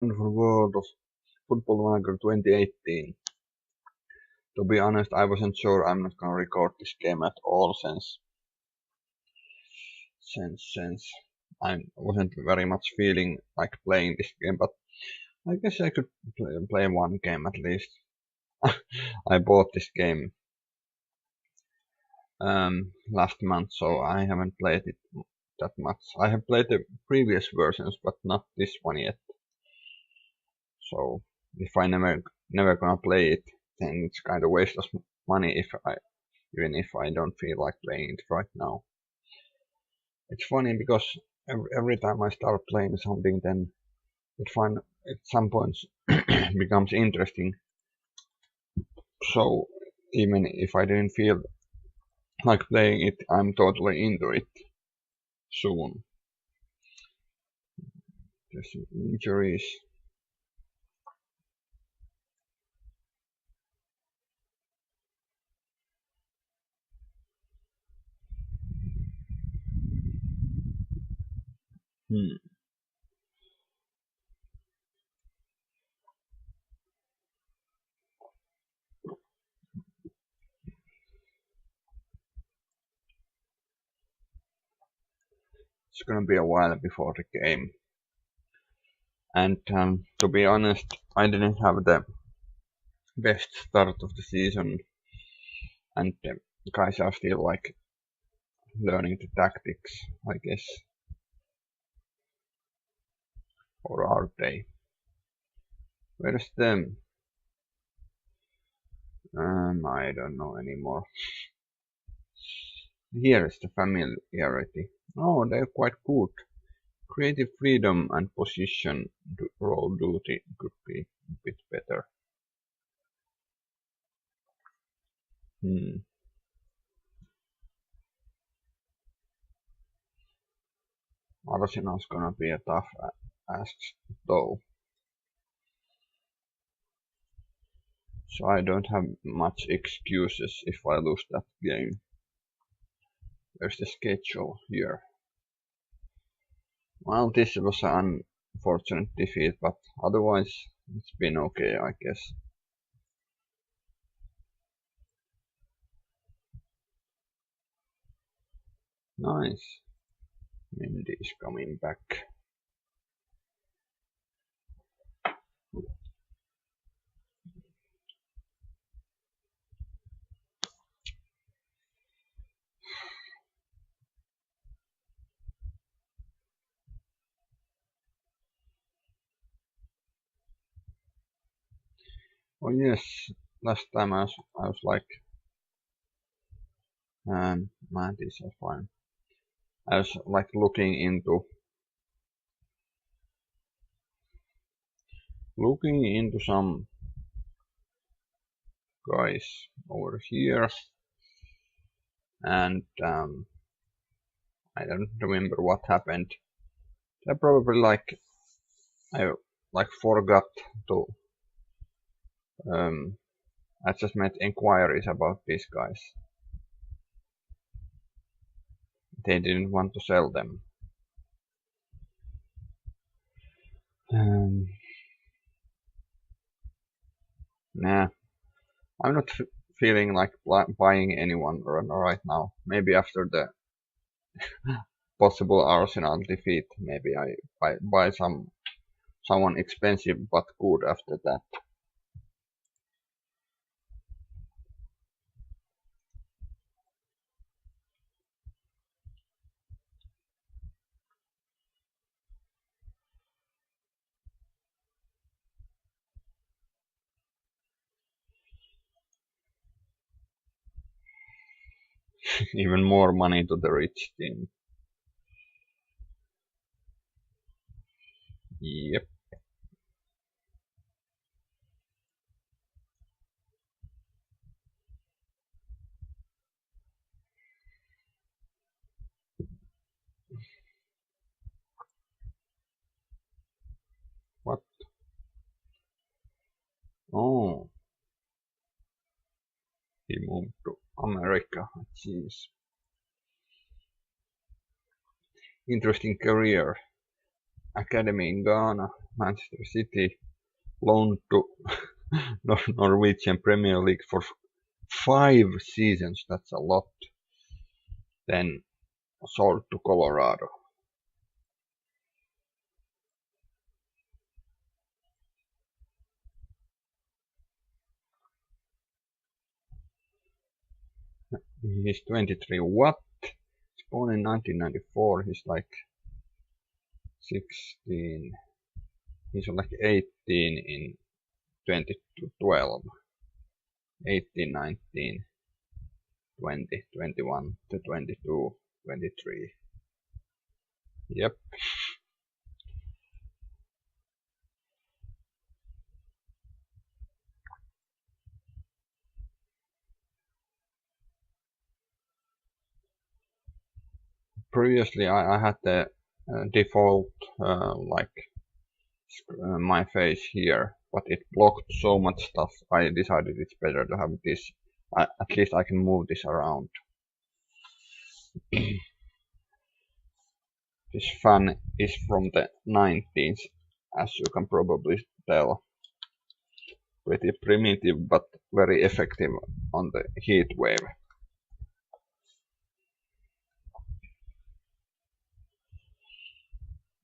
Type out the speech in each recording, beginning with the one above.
Wonderful world of Football Manager 2018. To be honest, I wasn't sure I'm not gonna record this game at all since I wasn't very much feeling like playing this game, but I guess I could play one game at least. I bought this game last month, so I haven't played it that much. I have played the previous versions, but not this one yet. So if I never gonna play it, then it's kind of waste of money even if I don't feel like playing it right now. It's funny because every time I start playing something, then at some points becomes interesting. So even if I didn't feel like playing it, I'm totally into it soon. There's some injuries. It's gonna be a while before the game. And to be honest, I didn't have the best start of the season, and the guys are still like learning the tactics, I guess. Or are they? Where's them? I don't know anymore. Here is the familiarity. Oh, they're quite good. Creative freedom and position role duty could be a bit better. Arsenal's gonna be a tough ask though. So I don't have much excuses if I lose that game. There's the schedule here. Well, this was an unfortunate defeat, but otherwise it's been okay, I guess. Nice. Mendy is coming back. Oh yes, last time I was like, man, these are fine. I was like looking into some guys over here, and I don't remember what happened. I probably I forgot to I just made inquiries about these guys. They didn't want to sell them. Nah, I'm not feeling like buying anyone right now. Maybe after the possible Arsenal defeat, maybe I buy someone expensive but good after that. Even more money to the rich team. Yep. What? Oh, he moved to America. Jeez. Interesting career. academy in Ghana, Manchester City, loaned to Norwegian Premier League for 5 seasons. That's a lot. Then sold to Colorado. He's 23. What? He's born in 1994. He's like 16. He's like 18 in 2012. 18, 19, 20, 21 to 22, 23. Yep. Previously I had the default like my face here, but it blocked so much stuff. I decided it's better to have this. At least I can move this around. This fan is from the 19th, as you can probably tell. Pretty primitive but very effective on the heat wave.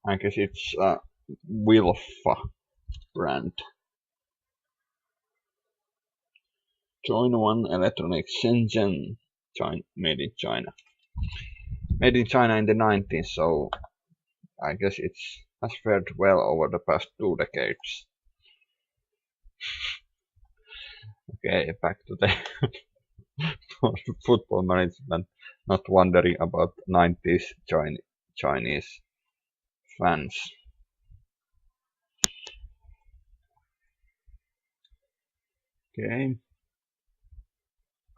I guess it's a Wilfa brand. Join One Electronics Shenzhen, made in China. Made in China in the 90s, so I guess it has fared well over the past 2 decades. Okay, back to the football management. Not wondering about 90s Chinese fans. Okay.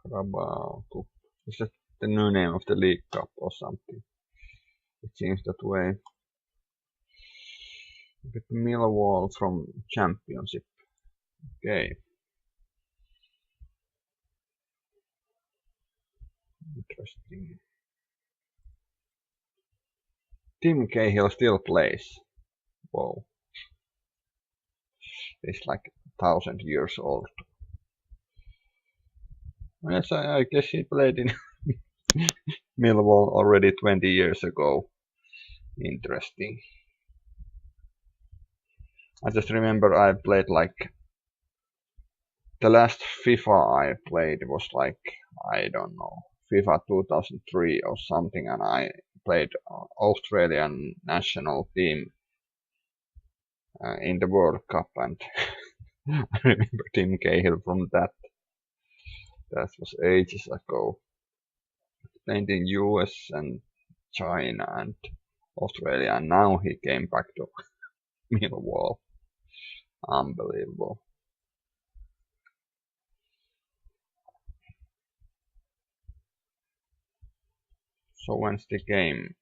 Carabao Cup. Is that the new name of the League Cup or something? It seems that way. With Millwall from Championship. Okay. Interesting. Tim Cahill still plays. Whoa. He's like 1,000 years old. Yes, I guess he played in Millwall already 20 years ago. Interesting. I just remember I played like the last FIFA I played was like, I don't know, FIFA 2003 or something, and I played Australian national team in the World Cup, and I remember Tim Cahill from that. That was ages ago. Played in US and China and Australia, and now he came back to Millwall. Unbelievable. So when's the game?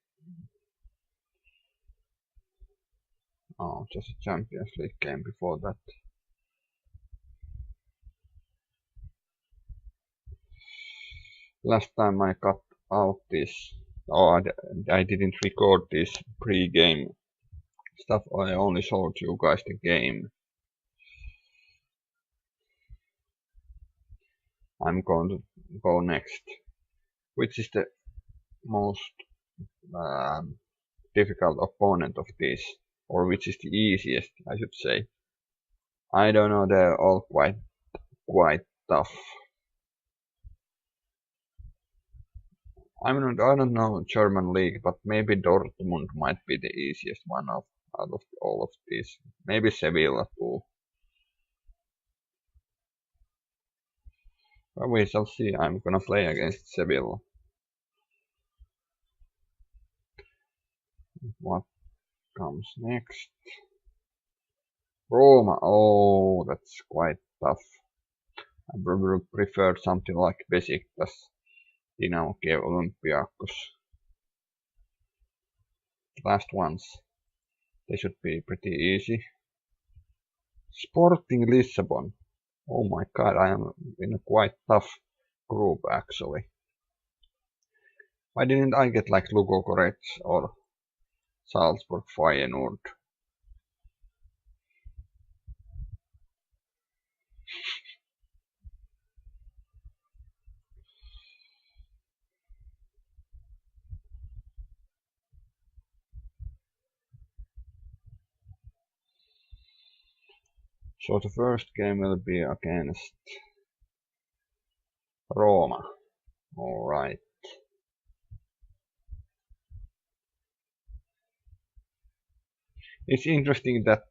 Oh, just a Champions League game before that. Last time I cut out this, I didn't record this pre-game stuff. I only showed you guys the game. I'm going to go next. Which is the most difficult opponent of this, or which is the easiest, I should say. I don't know, they're all quite tough. I don't know German league, but maybe Dortmund might be the easiest one out of all of these. Maybe Sevilla too. But we shall see. I'm gonna play against Sevilla. What comes next? Roma. Oh, that's quite tough. I would prefer something like Besiktas, Dinamo Kiev, Olympiacos. Last ones. They should be pretty easy. Sporting Lisbon. Oh my god, I am in a quite tough group actually. Why didn't I get like Lugo Goretz or Salzburg Feyenoord? So the first game will be against Roma. Alright. It's interesting that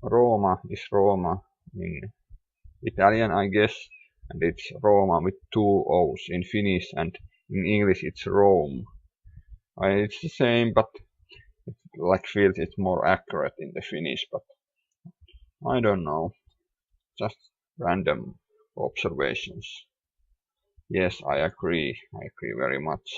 Roma is Roma in Italian, I guess, and it's Roma with two O's in Finnish, and in English it's Rome. It's the same, but it feels it's more accurate in the Finnish, but I don't know. Just random observations. Yes, I agree. I agree very much.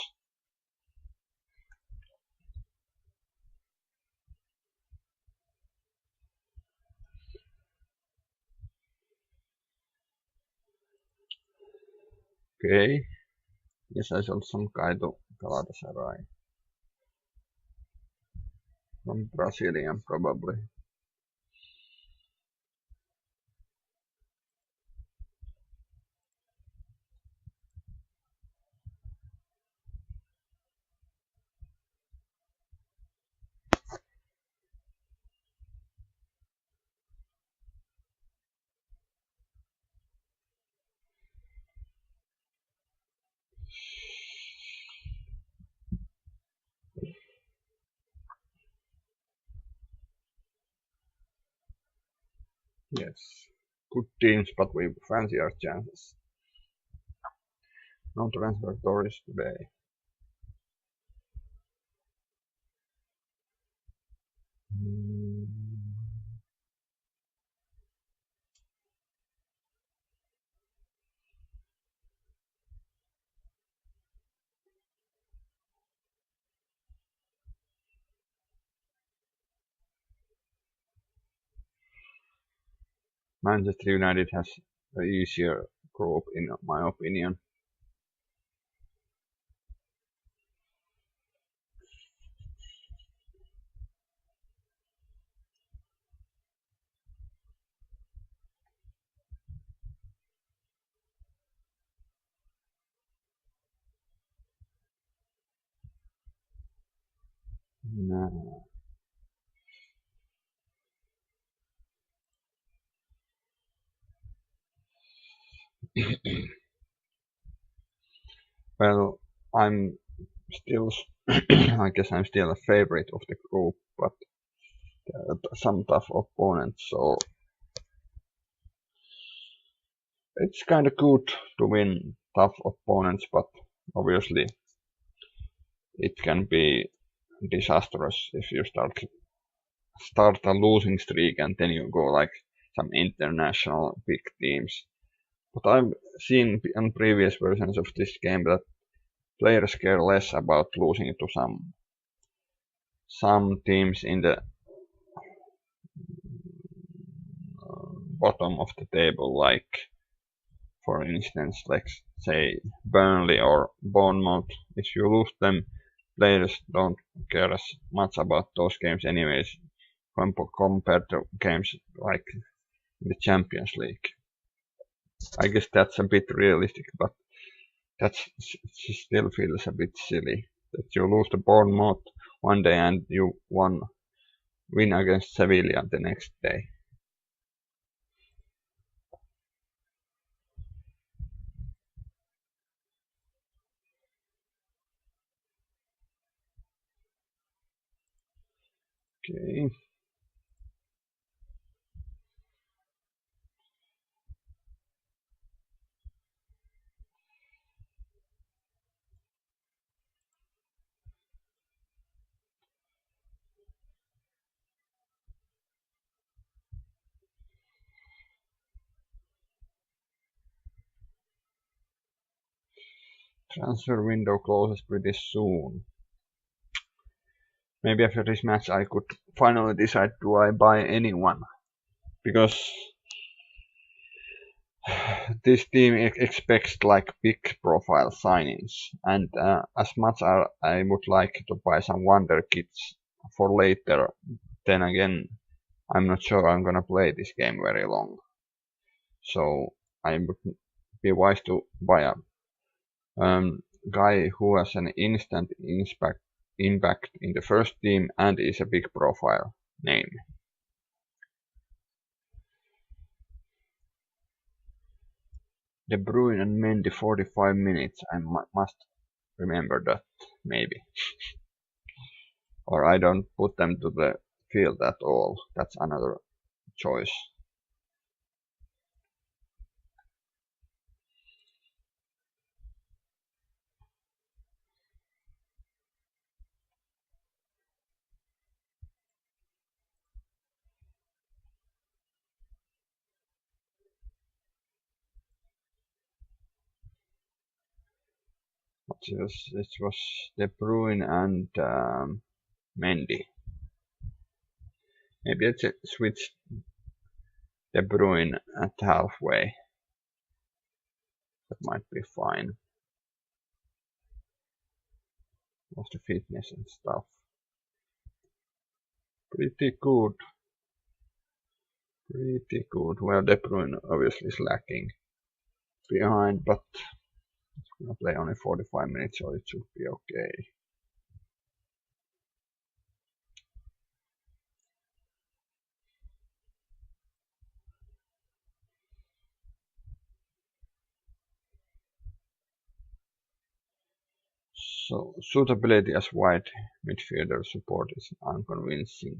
Okay. Yes, I saw some Kaido Galatasaray. From Brazilian, probably. Yes. Good teams, but we fancy our chances. No transfer stories today. Manchester United has an easier group in my opinion. No. Well, I'm still, I guess I'm still a favorite of the group, but some tough opponents, so it's kind of good to win tough opponents, but obviously it can be disastrous if you start a losing streak and then you go like some international big teams. But I've seen in previous versions of this game that players care less about losing to some teams in the bottom of the table, like for instance, let's say Burnley or Bournemouth. If you lose them, players don't care as much about those games anyways, compared to games like in the Champions League. I guess that's a bit realistic, but that still feels a bit silly that you lose to Bournemouth one day and you win against Sevilla the next day. Okay. Transfer window closes pretty soon. Maybe after this match I could finally decide, do I buy anyone? Because this team expects like big profile signings, and as much as I would like to buy some wonder kits for later, then again I'm not sure I'm gonna play this game very long. So I would be wise to buy a guy who has an instant impact in the first team and is a big profile name. De Bruyne and Mendy 45 minutes. I must remember that, maybe. Or I don't put them to the field at all. That's another choice. It was De Bruyne and Mendy. Maybe let's switch De Bruyne at halfway. That might be fine. Of the fitness and stuff. Pretty good. Pretty good. Well, De Bruyne obviously is lacking behind, but it's gonna play only 45 minutes, so it should be okay. So suitability as wide midfielder support is unconvincing.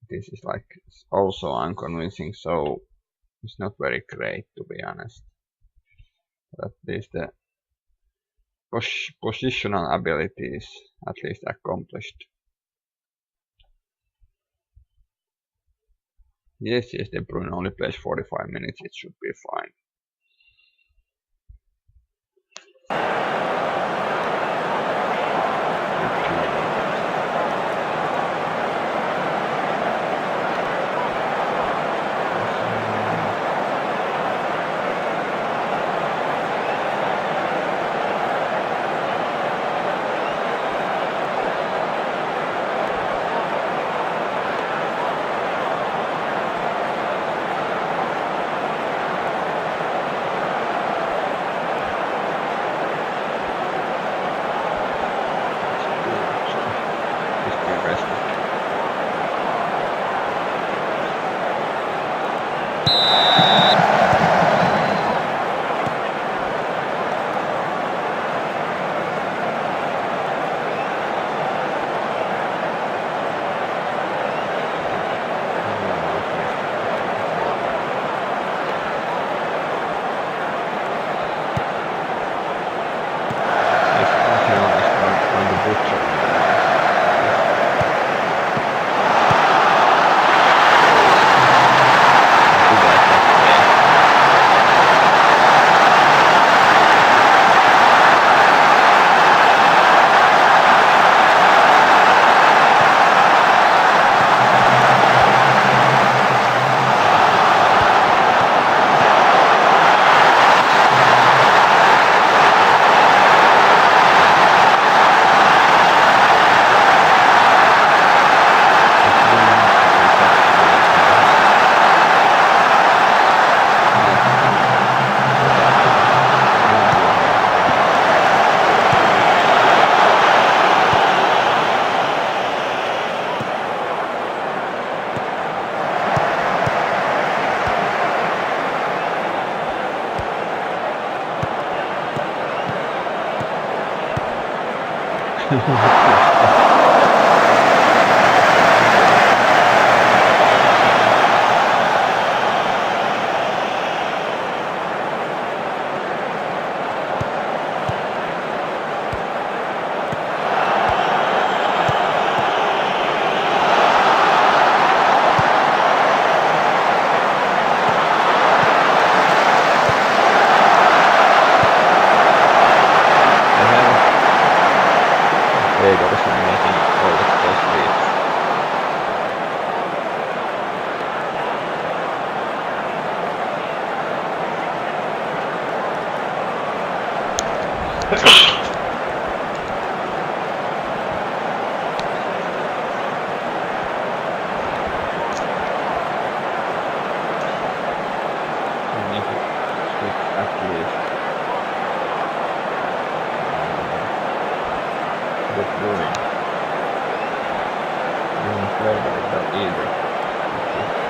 This is like also unconvincing, so it's not very great, to be honest. But at least the positional ability is at least accomplished. Yes, De Bruyne only plays 45 minutes, it should be fine.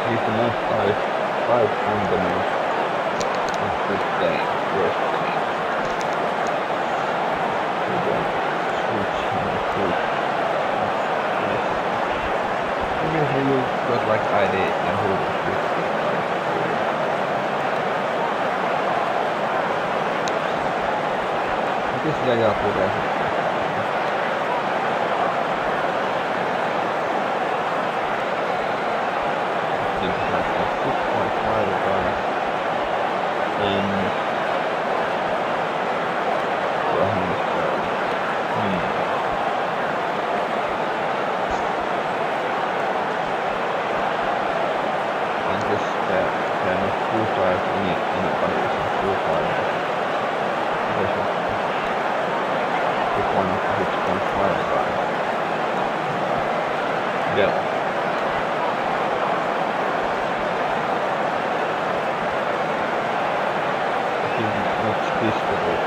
He's the most five on the most of this game. worst case. We don't switch and put. Previously you got like ID and who was switch. This Jaja tulee sitten. Think that's like 6.5 guys. And I guess they're not full size, anybody isn't full size. There's a 6.5 guys. Yeah. What's this the chance?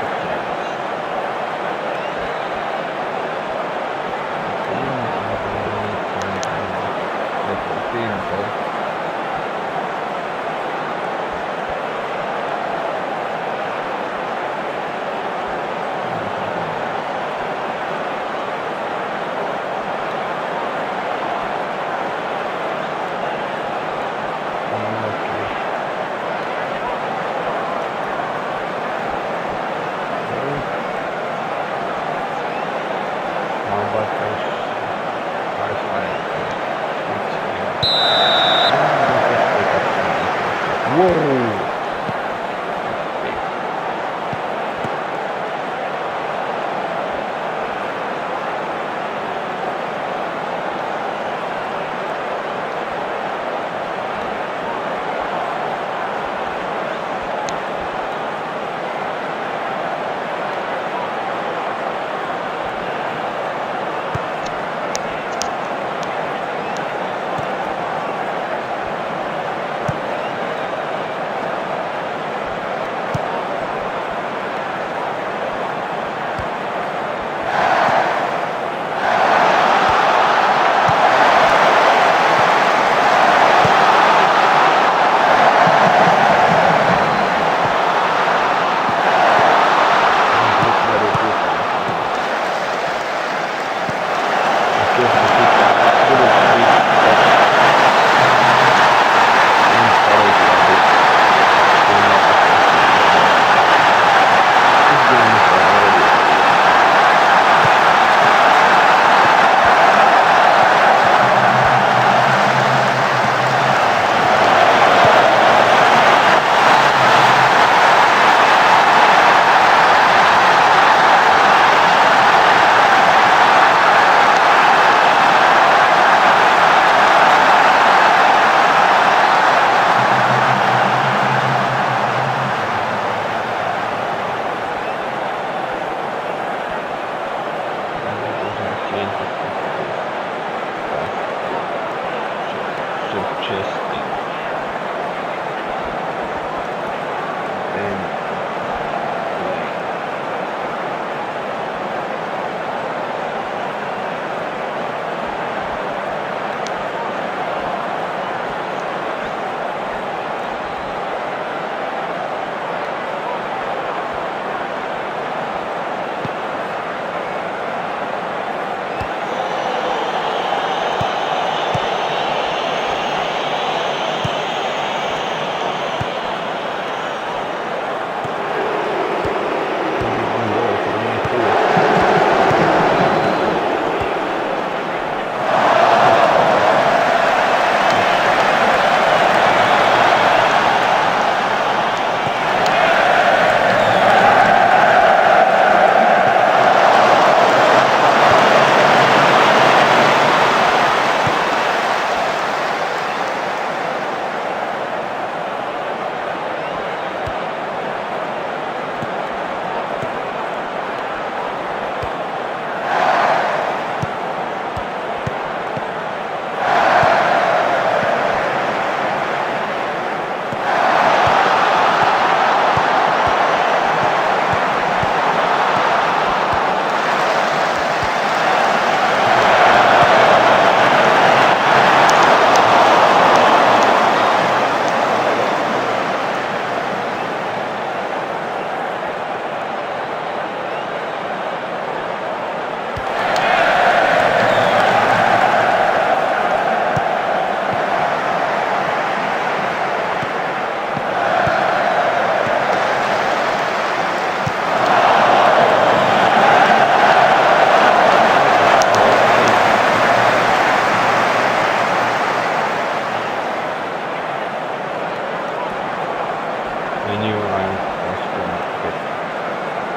I knew I was going to get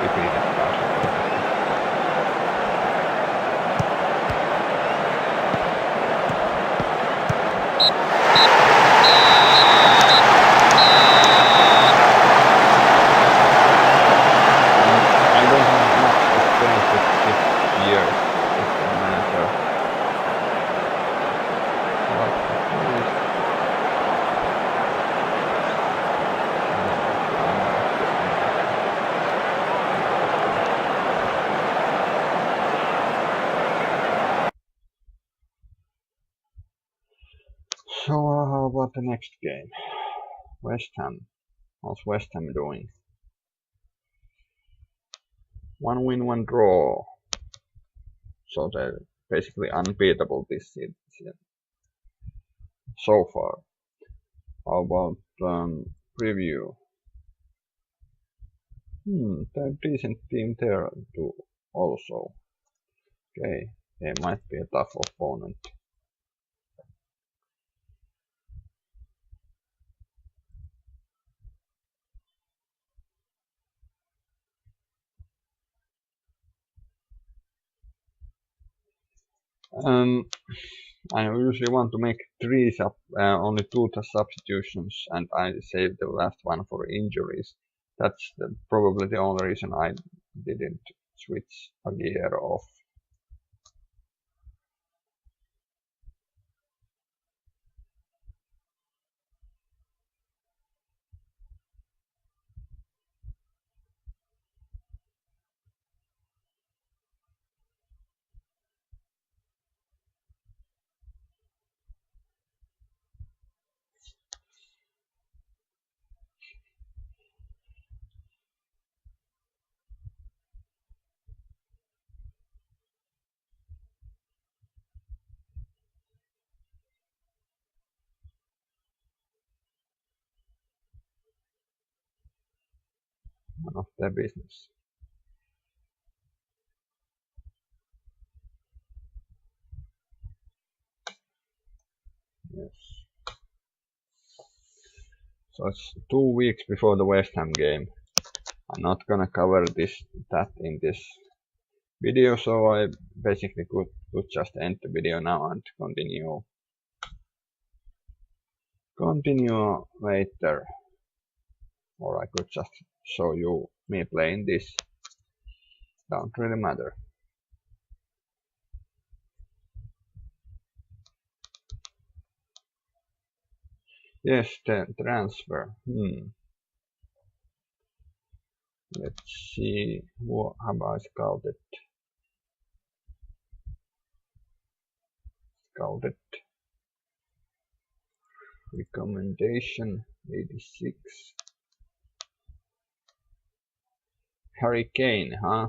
defeated by I don't have much experience with this year. It's a manager. But at least so how about the next game? West Ham. How's West Ham doing? 1 win, 1 draw. So they're basically unbeatable this season so far. How about preview? They're a decent team there too also. Okay, they might be a tough opponent. I usually want to make only 2 substitutions, and I saved the last one for injuries. That's probably the only reason I didn't switch a gear off. None of their business. Yes. So it's 2 weeks before the West Ham game. I'm not gonna cover that in this video, so I basically could just end the video now and continue later. Or I could just show you me playing this. Don't really matter. Yes, the transfer. Let's see. What have I scouted? Recommendation 86. Harry Kane, huh?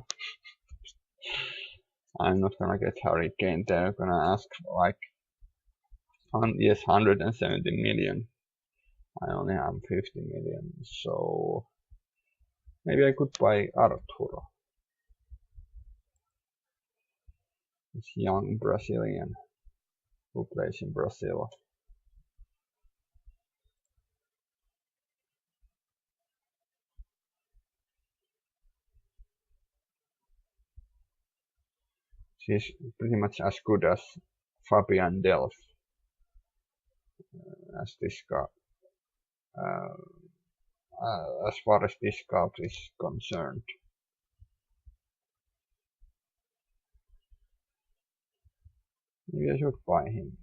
I'm not gonna get Harry Kane. They're gonna ask like, yes, 170 million. I only have 50 million, so maybe I could buy Arturo. This young Brazilian who plays in Brazil. She's pretty much as good as Fabian Delph, as this guy. As far as this scout is concerned. Maybe I should buy him.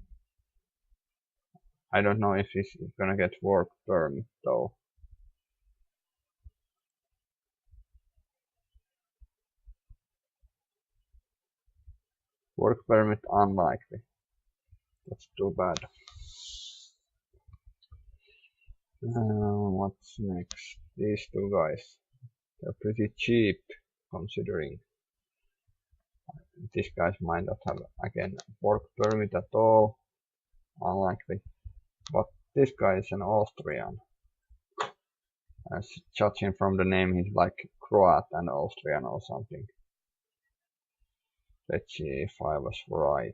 I don't know if he's gonna get work permit though. Work permit unlikely. That's too bad. What's next? These 2 guys. They're pretty cheap considering these guys might not have again work permit at all. Unlikely. But this guy is an Austrian. As judging from the name, he's like Croat and Austrian or something. Let's see if I was right.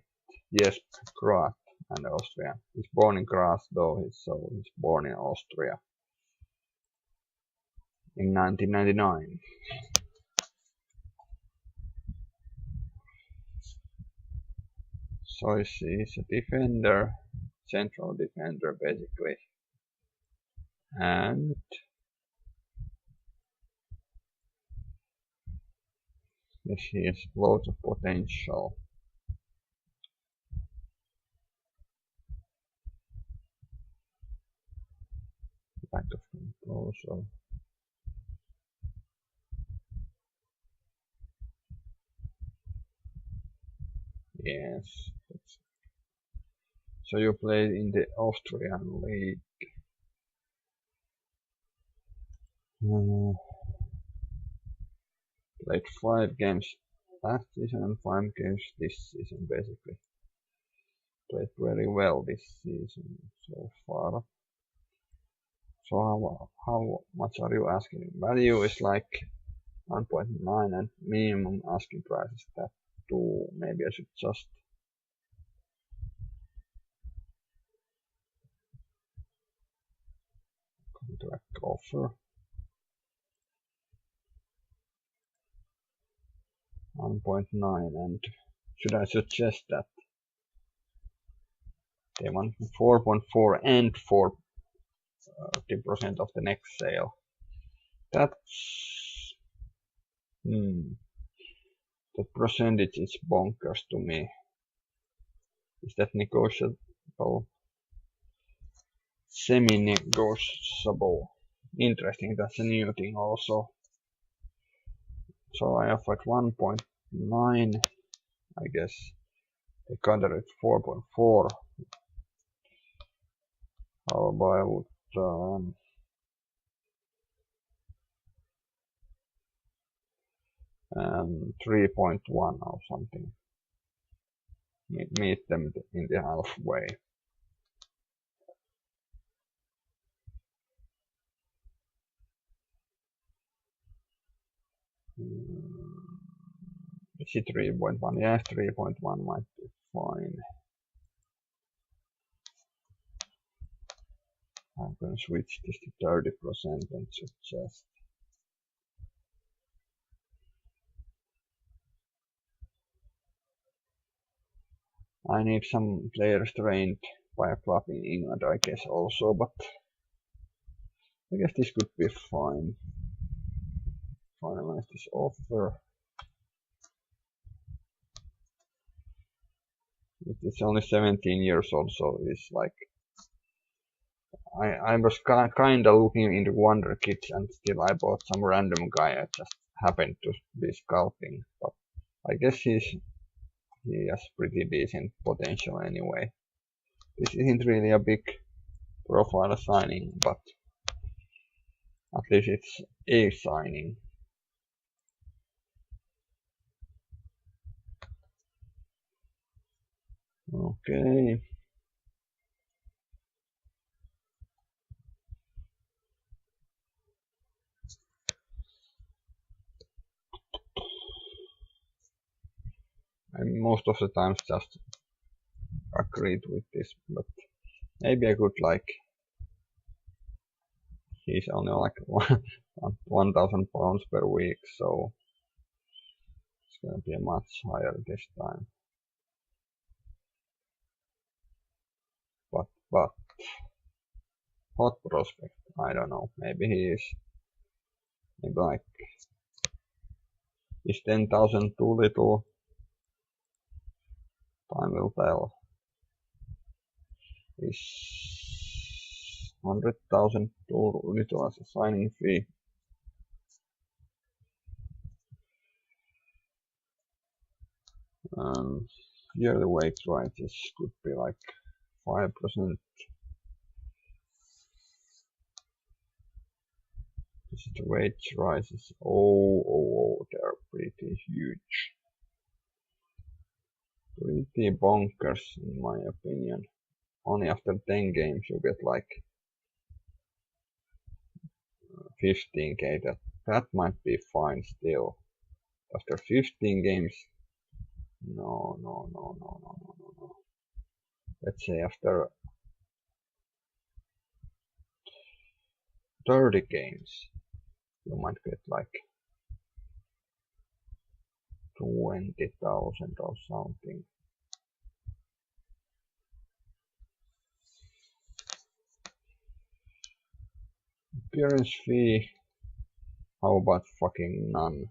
Yes, Croat and Austrian. He's born in Graz though, so he's born in Austria. in 1999. So he's a defender, central defender basically, and yes, he has loads of potential. Back of composure. Yes. So you played in the Austrian league. Played 5 games last season and 5 games this season basically. Played very well this season so far. So how much are you asking? Value is like 1.9 and minimum asking price is that 2. Maybe I should just contract offer 1.9, and should I suggest that they want 4.4 and 40% of the next sale? That's the percentage is bonkers to me. Is that negotiable? Semi-negotiable. Interesting, that's a new thing also. So I offered 1.9. I guess they counter it 4.4. How about 3.1 or something? Meet them in the halfway. Is it 3.1? Yes, 3.1 might be fine. I'm gonna switch this to 30% and suggest. I need some players trained by a club in England, I guess also, but I guess this could be fine. Finalize this offer. It's only 17 years old, so it's like I was kinda looking into Wonder Kids and still I bought some random guy I just happened to be scouting, but I guess he has pretty decent potential anyway. This isn't really a big profile signing, but at least it's a signing. Okay. I most of the times just agreed with this, but maybe I could like he's only like 1,000 pounds per week, so it's gonna be much higher this time. But hot prospect, I don't know. Maybe he is. Maybe like is 10,000 too little? Time will tell. Is 100,000 too little as a signing fee? Yearly wage rises could be like 5%. This is the wage rises. Oh, they're pretty huge. Pretty bonkers in my opinion. Only after 10 games you get like 15k. That might be fine still. After 15 games, no. Let's say after 30 games, you might get like 20,000 or something. Appearance fee, how about fucking none?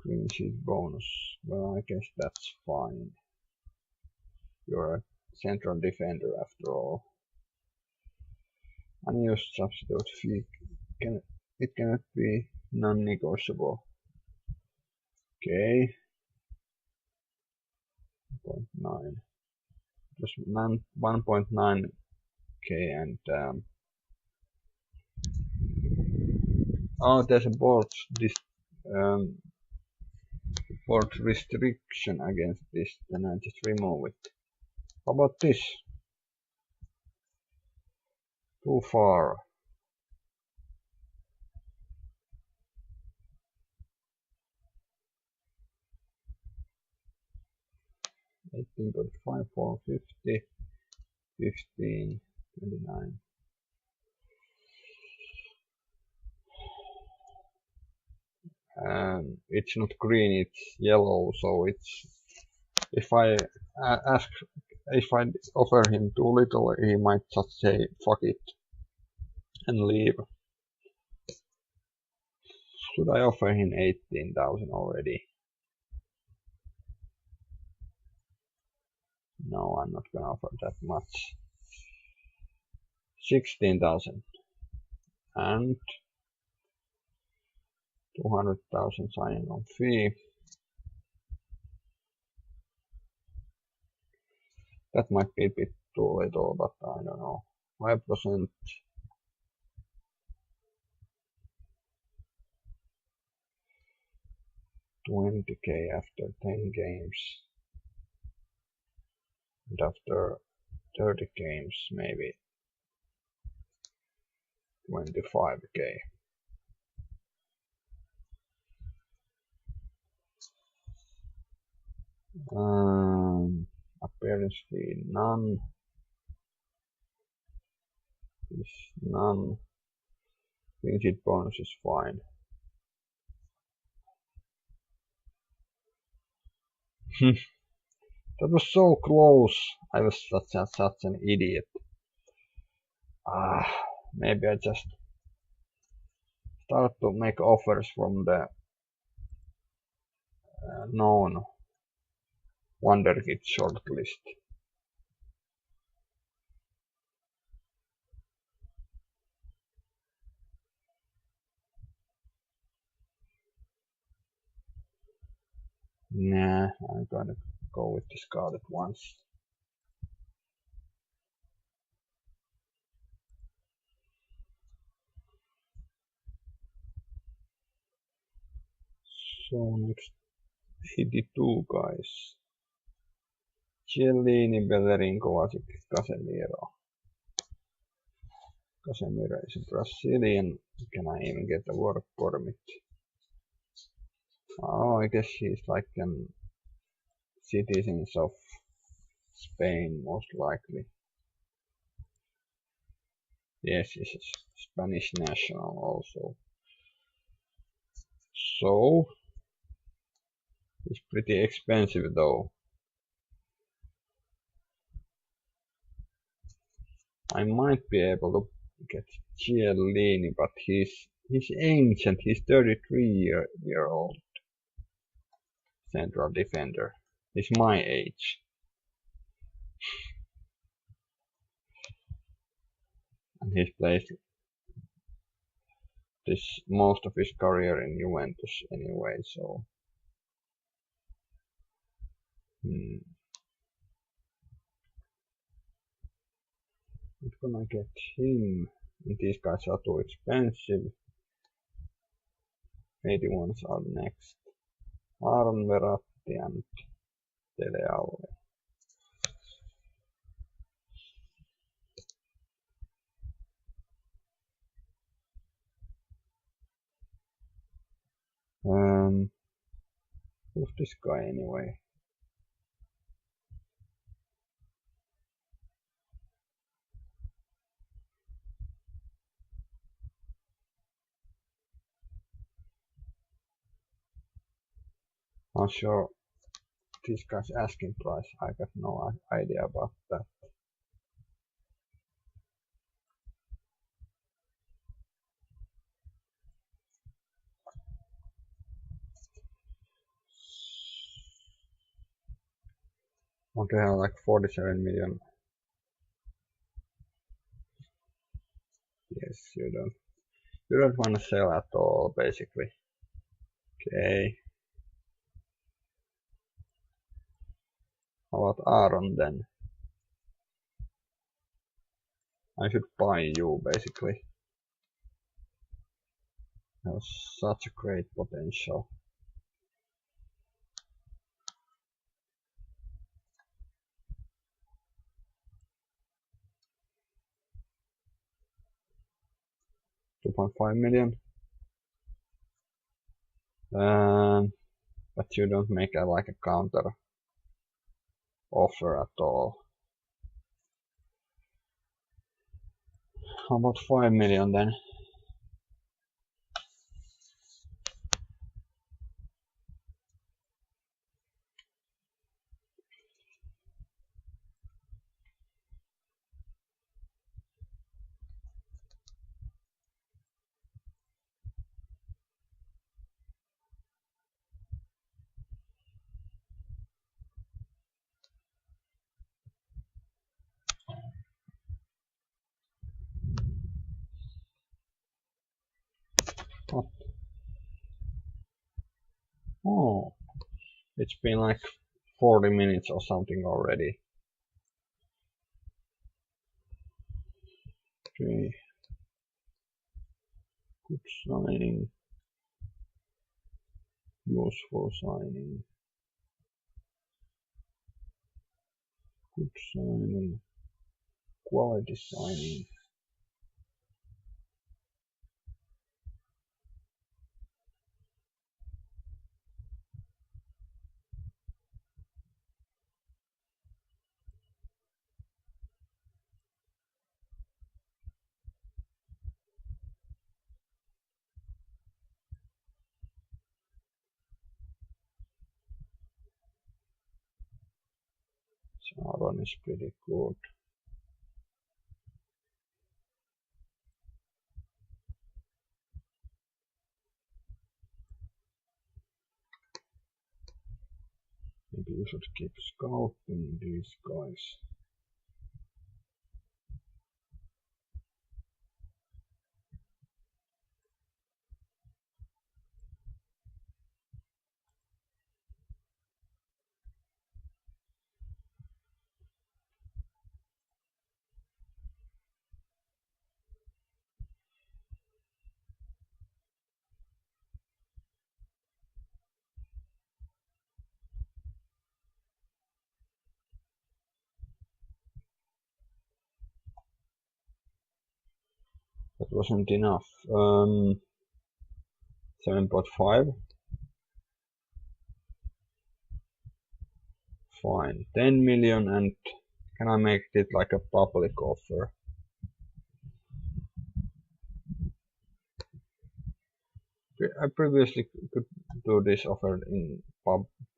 Clean sheet bonus, well I guess that's fine. You're a central defender after all. Unused substitute fee, it cannot be non-negotiable. Okay. 0.9. Just 1.9k and oh, there's a board restriction against this, then I just remove it. How about this? Too far. $18.5, 450, 15, 29. It's not green, it's yellow, so it's if I offer him too little, he might just say fuck it and leave. Should I offer him 18,000 already? No, I'm not gonna offer that much. 16,000 and 200,000 signing on fee. That might be a bit too little, but I don't know. 5%. $20k after 10 games. And after 30 games, maybe 25k. Appearance fee, none. Is none. Clean sheet bonus is fine. That was so close. I was such an idiot. Maybe I just start to make offers from the known Wonderkid shortlist. Nah, I'm gonna go with the Scarlet ones. So next 82 guys. Chiellini, Bellerin, Kovacic, Casemiro. Casemiro is a Brazilian. Can I even get a work permit? Oh, I guess he's like an citizens of Spain, most likely. Yes, he's a Spanish national also. So, he's pretty expensive though. I might be able to get Chiellini, but he's ancient. He's 33-year old central defender. He's my age. And he's played most of his career in Juventus anyway, so I'm gonna get him. And these guys are too expensive. 81s are next. Aaron Verratti and Dele Alli. Who's this guy anyway? Not sure this guy's asking price. I got no idea about that. Want to have like 47 million. Yes, you don't want to sell at all, basically. Okay. How about Aaron then? I should buy you, basically. Have such a great potential. $2.5 million. But you don't make like a counter offer at all. How about 5 million then? What? Oh, it's been like 40 minutes or something already. Okay. Good signing. Useful signing. Good signing. Quality signing. Aaron is pretty good. Maybe you should keep scouting these guys. That wasn't enough. 7.5. Fine. 10 million, and can I make it like a public offer? I previously could do this offer in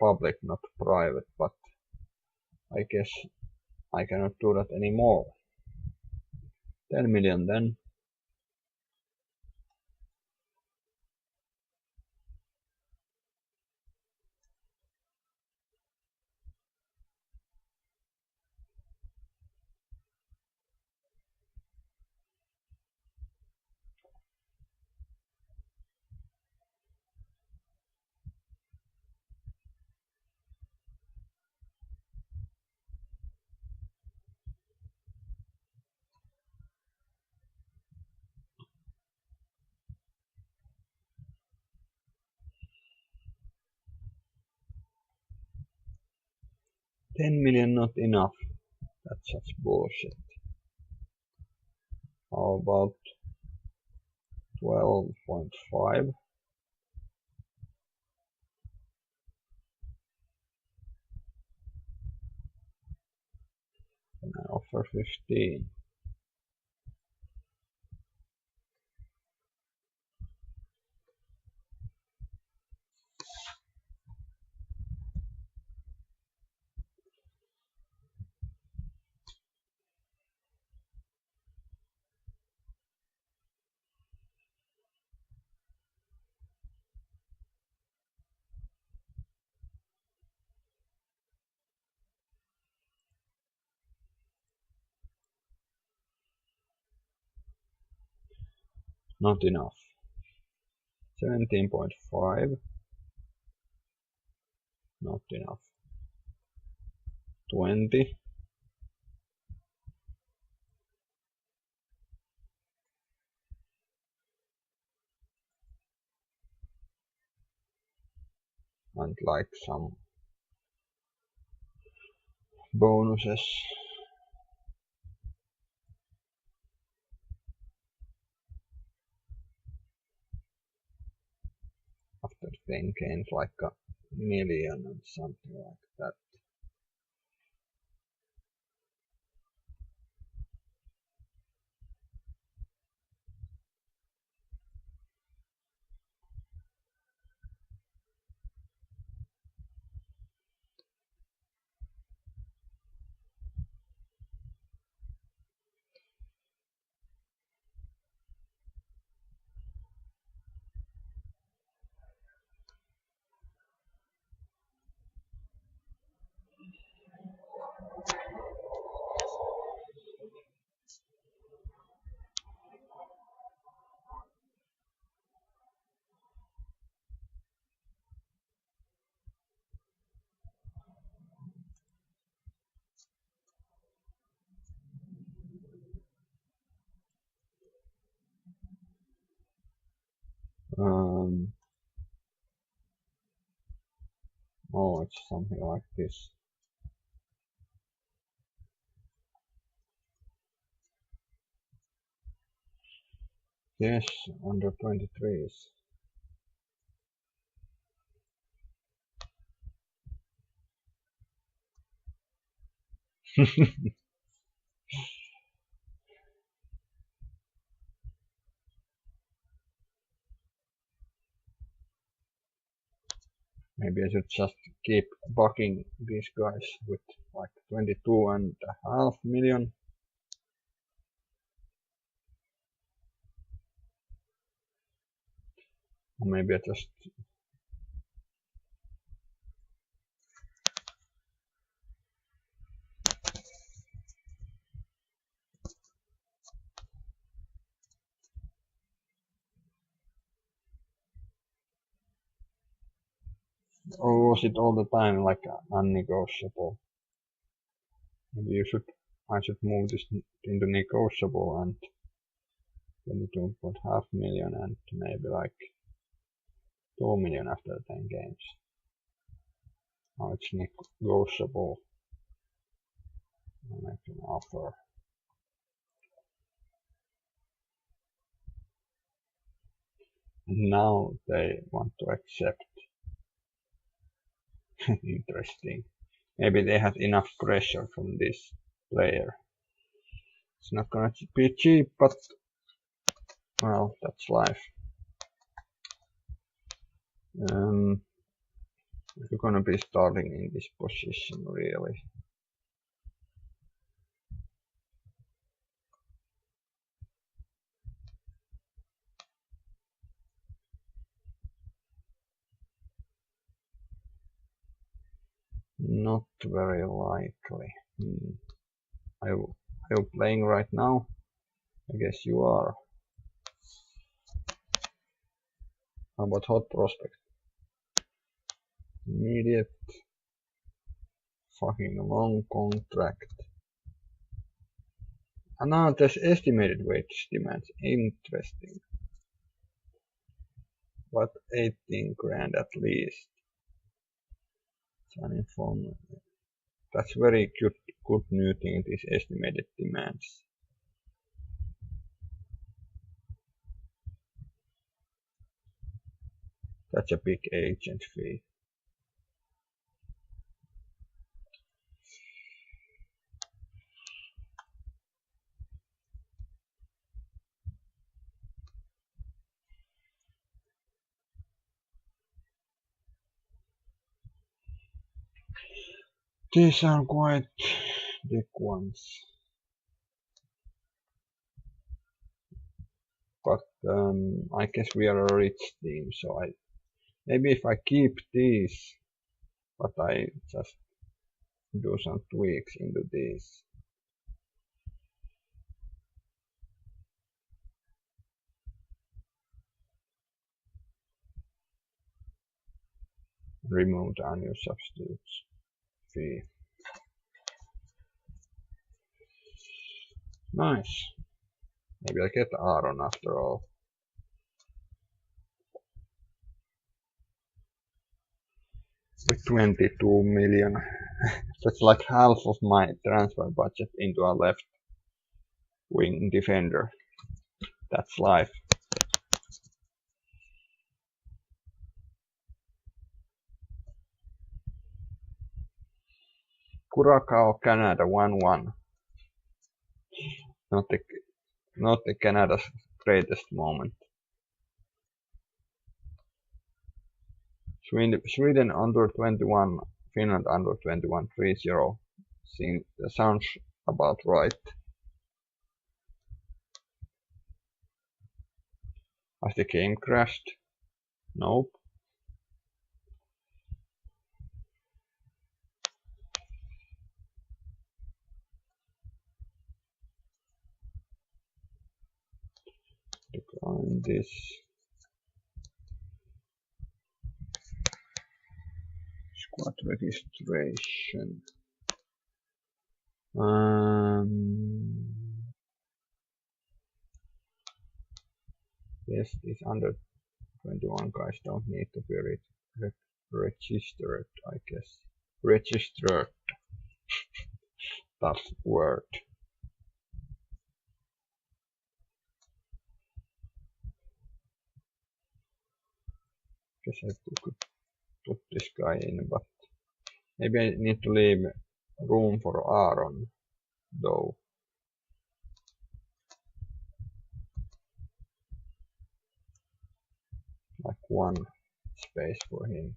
public, not private, but I guess I cannot do that anymore. 10 million then. $10 million not enough. That's such bullshit. How about 12.5? And I offer 15. Not enough. 17.5. Not enough. 20. And like some bonuses. After 10 games, like a million and something like that. Oh, it's something like this. Yes, under 23s. Maybe I should just keep bugging these guys with like 22.5 million. Or maybe I just or was it all the time like non-negotiable? Maybe I should move this into negotiable and 22.5 million and maybe like 2 million after 10 games. Now it's negotiable. I make an offer. And now they want to accept. Interesting. Maybe they had enough pressure from this player. It's not gonna be cheap, but well, that's life. You're gonna be starting in this position, really. Not very likely. Are you playing right now? I guess you are. How about hot prospect? Immediate. Fucking long contract. And now there's estimated wage demands. Interesting. But 18 grand at least. Uninformed. That's very good new thing, these estimated demands. That's a big agent fee. These are quite big ones. But I guess we are a rich team, so maybe if I keep these, but I just do some tweaks into these. Remove the annual substitutes fee. Nice. Maybe I get Aaron after all. With 22 million. That's like half of my transfer budget into a left wing defender. That's life. Curacao, Canada, 1-1. Not the Canada's greatest moment. Sweden under 21, Finland under 21, 3-0. Sounds about right. Has the game crashed? Nope. Decline this. Squad registration. Yes, these under 21 guys don't need to be registered, I guess. Registered. Tough word. Guess I could put this guy in, but maybe I need to leave room for Aaron, though. Like one space for him.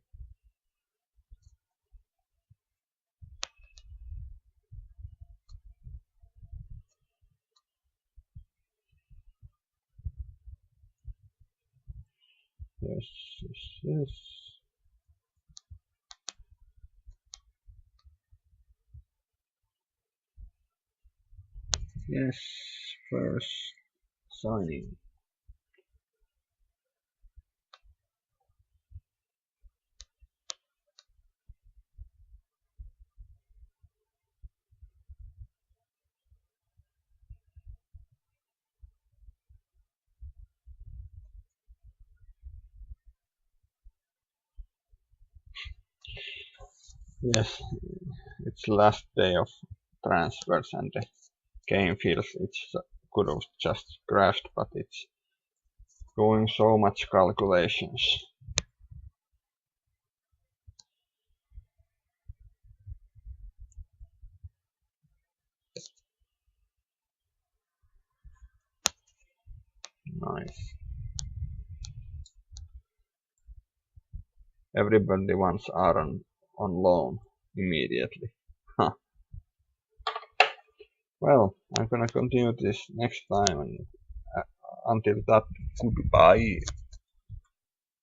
Yes, yes, yes. Yes, first signing. Yes, it's last day of transfers and the game feels it could have just crashed, but it's doing so much calculations. Nice. Everybody wants Aaron on loan immediately. Huh. Well, I'm gonna continue this next time, and until that, goodbye.